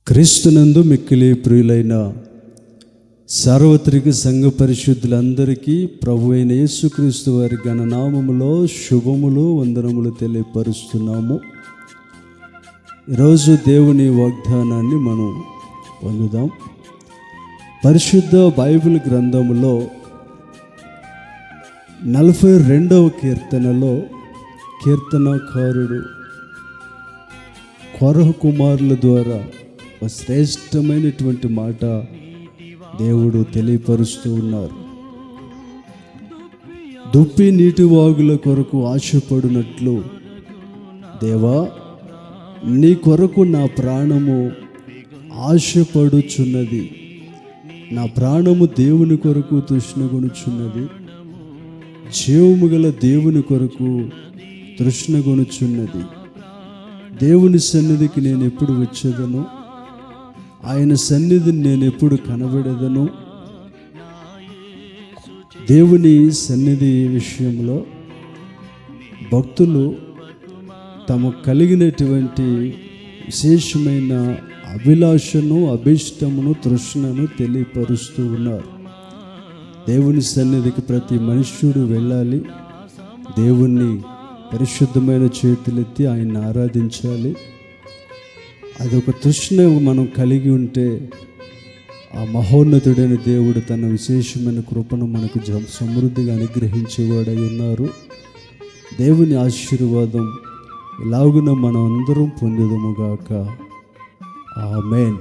క్రీస్తునందు మిక్కిలి ప్రియులైన సార్వత్రిక సంఘ పరిశుద్ధులందరికీ ప్రభు అయిన యేసుక్రీస్తు వారి ఘననామములో శుభములు వందనములు తెలియపరుస్తున్నాము. ఈరోజు దేవుని వాగ్దానాన్ని మనం పొందుదాం. పరిశుద్ధ బైబిల్ గ్రంథములో 42వ కీర్తనలో కీర్తనకారుడు కొరహు కుమారుల ద్వారా ఒక శ్రేష్టమైనటువంటి మాట దేవుడు తెలియపరుస్తూ ఉన్నారు. దుప్పి నీటి వాగుల కొరకు ఆశపడినట్లు దేవా, నీ కొరకు నా ప్రాణము ఆశపడుచున్నది. నా ప్రాణము దేవుని కొరకు తృష్ణగొనుచున్నది, జీవము గల దేవుని కొరకు తృష్ణగొనుచున్నది. దేవుని సన్నిధికి నేను ఎప్పుడు వచ్చేదను, ఆయన సన్నిధిని నేను ఎప్పుడు కనబడేదను. దేవుని సన్నిధి విషయంలో భక్తులు తమకు కలిగినటువంటి విశేషమైన అభిలాషను, అభిష్టమును, తృష్ణను తెలియపరుస్తూ ఉన్నారు. దేవుని సన్నిధికి ప్రతి మనుష్యుడు వెళ్ళాలి, దేవుణ్ణి పరిశుద్ధమైన చేతులెత్తి ఆయన్ని ఆరాధించాలి. అదొక తృష్ణ మనం కలిగి ఉంటే ఆ మహోన్నతుడైన దేవుడు తన విశేషమైన కృపను మనకు సమృద్ధిగా అనుగ్రహించేవాడై ఉన్నారు. దేవుని ఆశీర్వాదం ఇలాగున మనం అందరం పొందుదముగాక. ఆమేన్.